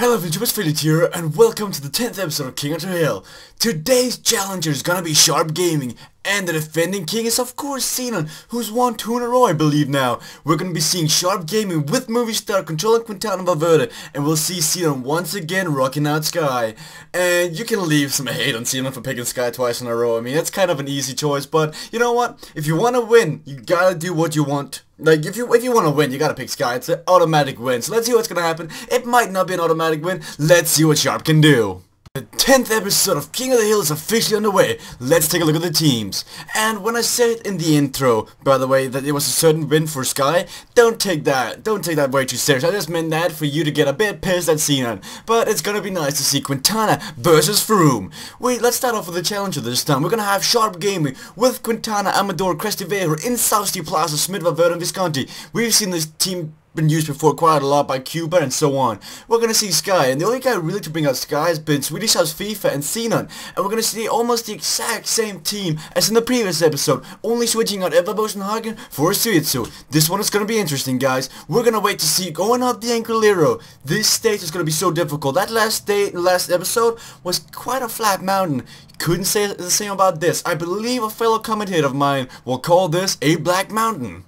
Hello VTubers, Philip here, and welcome to the 10th episode of King of the Hill. Today's challenger is gonna be ZharpGaming, and the defending king is of course Xenon, who's won 2 in a row I believe now. We're gonna be seeing ZharpGaming with movie star controlling Quintana Valverde, and we'll see Xenon once again rocking out Sky. And you can leave some hate on Xenon for picking Sky twice in a row. I mean, it's kind of an easy choice, but you know what? If you wanna win, you gotta do what you want. Like, if you want to win, you gotta pick Sky. It's an automatic win. So let's see what's gonna happen. It might not be an automatic win. Let's see what Zharp can do. The 10th episode of King of the Hill is officially underway. Let's take a look at the teams. And when I said in the intro, by the way, that it was a certain win for Sky, don't take that way too serious. I just meant that for you to get a bit pissed at Xenon. But it's gonna be nice to see Quintana versus Froome. Wait, let's start off with the challenger this time. We're gonna have ZharpGaming with Quintana, Amador, Crestivejo, in South Plaza, Smith, Valverde, and Visconti. We've seen this team been used before quite a lot by Cuba and so on. We're gonna see Sky, and the only guy really to bring out Sky has been Swedish House FIFA and Xenon, and we're gonna see almost the exact same team as in the previous episode, only switching out Eva Bosenhagen for Suizu. This one is gonna be interesting, guys. We're gonna wait to see going out the Ancolero. This stage is gonna be so difficult. That last episode was quite a flat mountain. Couldn't say the same about this. I believe a fellow commentator of mine will call this a black mountain.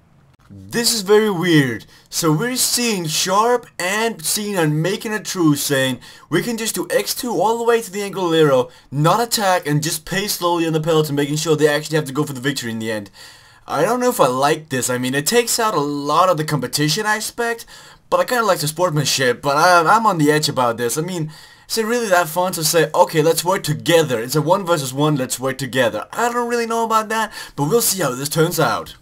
This is very weird. So we're seeing Zharp and Xenon making a truce, saying we can just do X2 all the way to the Ancolero, not attack, and just pace slowly on the peloton, making sure they actually have to go for the victory in the end. I don't know if I like this. I mean, it takes out a lot of the competition aspect, but I kind of like the sportsmanship, but I'm on the edge about this. I mean, is it really that fun to say, okay, let's work together? It's a 1 versus 1, let's work together. I don't really know about that, but we'll see how this turns out.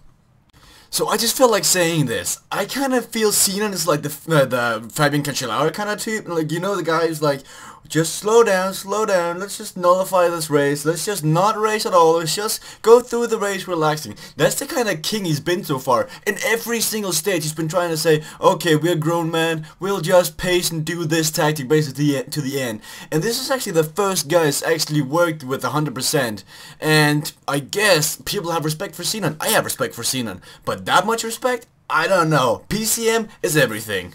So I just feel like saying this. I kind of feel Xenon is like the Fabian Cancellara kind of type. Like, you know, the guy who's like, just slow down, let's just nullify this race, let's just not race at all, let's just go through the race relaxing. That's the kind of king he's been so far. In every single stage he's been trying to say, okay, we're grown man, we'll just pace and do this tactic basically to the end. And this is actually the first guy that's actually worked with 100%. And I guess people have respect for Xenon. I have respect for Xenon. But that much respect? I don't know. PCM is everything.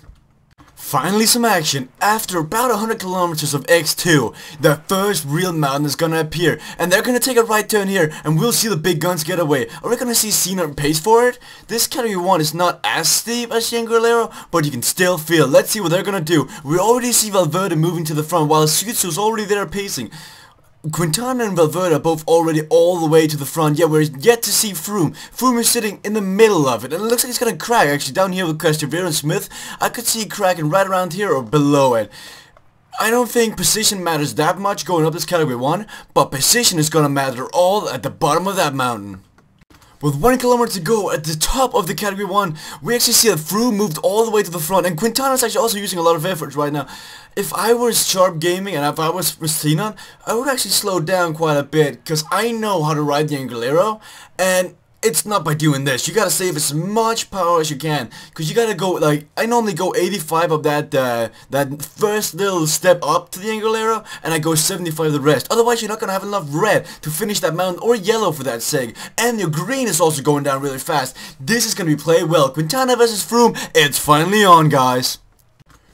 Finally some action. After about 100 kilometers of X2, the first real mountain is gonna appear, and they're gonna take a right turn here, and we'll see the big guns get away. Are we gonna see Xenon pace for it? This category 1 is not as steep as Ancolero, but you can still feel. Let's see what they're gonna do. We already see Valverde moving to the front, while Suitsu's already there pacing. Quintana and Valverde are both already all the way to the front, yet we're yet to see Froome. Froome is sitting in the middle of it, and it looks like he's gonna crack actually down here with Crestivejo and Smith. I could see it cracking right around here or below it. I don't think position matters that much going up this category 1, but position is gonna matter all at the bottom of that mountain. With 1 kilometer to go at the top of the category 1, we actually see that Froome moved all the way to the front, and Quintana's actually also using a lot of effort right now. If I was ZharpGaming and if I was Xenon, I would actually slow down quite a bit, because I know how to ride the Ancolero, and it's not by doing this. You gotta save as much power as you can, because you gotta go, like, I normally go 85 of that first little step up to the Ancolero, and I go 75 the rest. Otherwise you're not gonna have enough red to finish that mountain, or yellow for that sake. And your green is also going down really fast. This is gonna be played well. Quintana versus Froome, it's finally on, guys.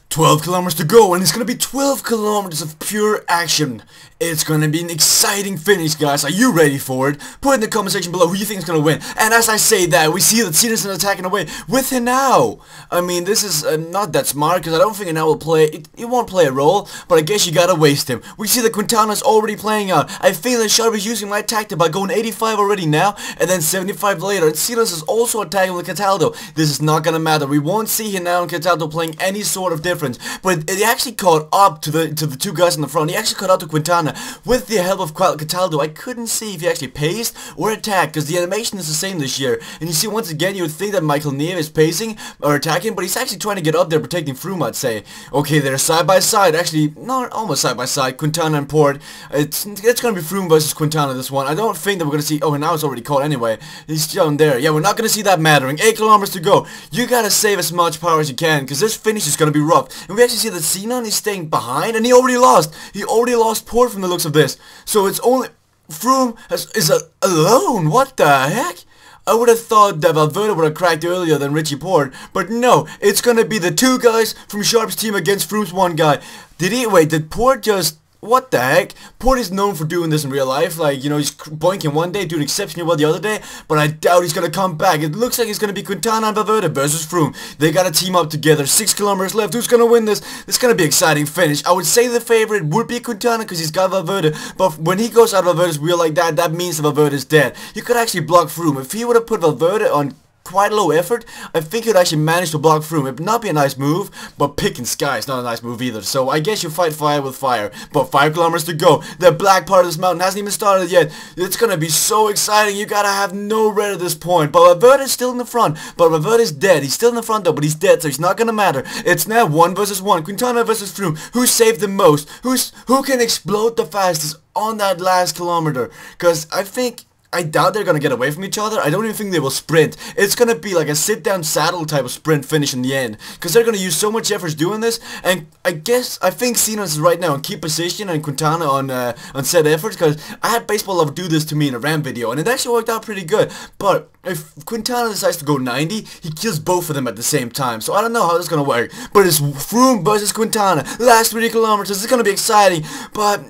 12 kilometers to go, and it's gonna be 12 kilometers of pure action. It's gonna be an exciting finish, guys. Are you ready for it? Put in the comment section below who you think is gonna win. And as I say that, we see that Xenon is attacking away with Hinao. I mean, this is not that smart, because I don't think Hinao will play. He won't play a role, but I guess you gotta waste him. We see that Quintana's already playing out. I feel that Zharp is using my tactic by going 85 already now, and then 75 later. And Xenon is also attacking with Cataldo. This is not gonna matter. We won't see Hinao and Cataldo playing any sort of difference. But it actually caught up to the 2 guys in the front. He actually caught up to Quintana with the help of Cataldo. I couldn't see if he actually paced or attacked, because the animation is the same this year. And you see, once again, you would think that Michael Nieve is pacing or attacking, but he's actually trying to get up there protecting Froome, I'd say. Okay, they're side by side. Actually, not almost side by side. Quintana and Port. It's gonna be Froome versus Quintana this one. I don't think that we're gonna see. Oh, and now it's already caught anyway. He's down there. Yeah, we're not gonna see that mattering. 8 kilometers to go. You gotta save as much power as you can, because this finish is gonna be rough. And we actually see that Xenon is staying behind, and he already lost. He already lost Port from the looks of this. So it's only Froome is alone. What the heck? I would have thought that Valverde would have cracked earlier than Richie Port, but no, it's gonna be the two guys from Sharp's team against Froome's one guy. Did Port just... What the heck? Port is known for doing this in real life, like, you know, he's boinking one day, doing exceptionally well the other day, but I doubt he's gonna come back. It looks like it's gonna be Quintana and Valverde versus Froome. They gotta team up together, 6 kilometers left, who's gonna win this? This is gonna be an exciting finish. I would say the favorite would be Quintana because he's got Valverde, but when he goes out of Valverde's wheel like that, that means that Valverde's dead. You could actually block Froome. If he would have put Valverde on quite low effort, I think he'd actually manage to block Froome. It would not be a nice move, but picking Sky is not a nice move either. So I guess you fight fire with fire. But 5 kilometers to go. The black part of this mountain hasn't even started yet. It's gonna be so exciting. You gotta have no red at this point. But Valverde's still in the front. But Valverde's dead. He's still in the front though, but he's dead, so it's not gonna matter. It's now 1 versus 1. Quintana versus Froome. Who saved the most? Who can explode the fastest on that last kilometer? Because I doubt they're gonna get away from each other. I don't even think they will sprint. It's gonna be like a sit-down saddle type of sprint finish in the end, because they're gonna use so much effort doing this. And I think Xenon is right now on key position and Quintana on set efforts, because I had Baseball Love do this to me in a RAM video, and it actually worked out pretty good. But if Quintana decides to go 90, he kills both of them at the same time. So I don't know how this is gonna work. But it's Froome versus Quintana. Last 3 kilometers. It's gonna be exciting. But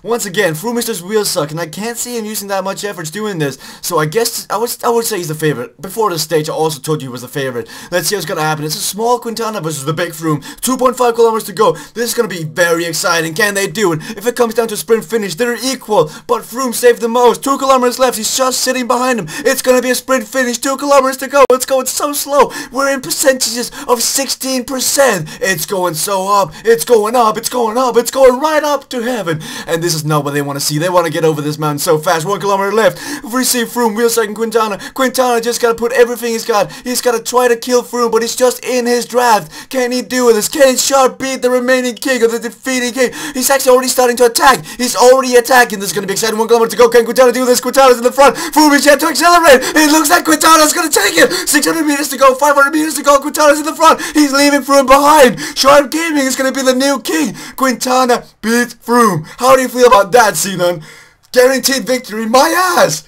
once again, Froome is just wheel suck, and I can't see him using that much effort doing this. So I guess I would say he's the favorite. Before the stage, I also told you he was the favorite. Let's see what's gonna happen. It's a small Quintana versus the big Froome. 2.5 kilometers to go. This is gonna be very exciting. Can they do it? If it comes down to a sprint finish, they're equal. But Froome saved the most. 2 kilometers left. He's just sitting behind him. It's gonna be a sprint finish. 2 kilometers to go. It's going so slow. We're in percentages of 16%. It's going so up. It's going up. It's going up. It's going right up to heaven. And this is not what they want to see. They want to get over this mountain so fast. 1 kilometer left. If we see Froome wheel second Quintana. Quintana just gotta put everything he's got. He's gotta try to kill Froome, but he's just in his draft. Can he do this? Can Sharp beat the remaining king or the defeating king? He's actually already starting to attack. He's already attacking. This is gonna be exciting. 1 kilometer to go. Can Quintana do this? Quintana's in the front. Froome is yet to accelerate. It looks like Quintana's gonna take it. 600 meters to go. 500 meters to go. Quintana's in the front. He's leaving Froome behind. Sharp Gaming is gonna be the new king. Quintana beats Froome. How do you feel about that, Xenon? Guaranteed victory, my ass!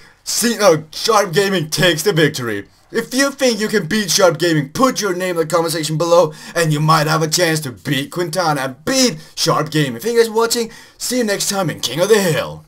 Sharp Gaming takes the victory. If you think you can beat Sharp Gaming, put your name in the comment section below, and you might have a chance to beat Quintana, beat Sharp Gaming. Thank you guys for watching. See you next time in King of the Hill.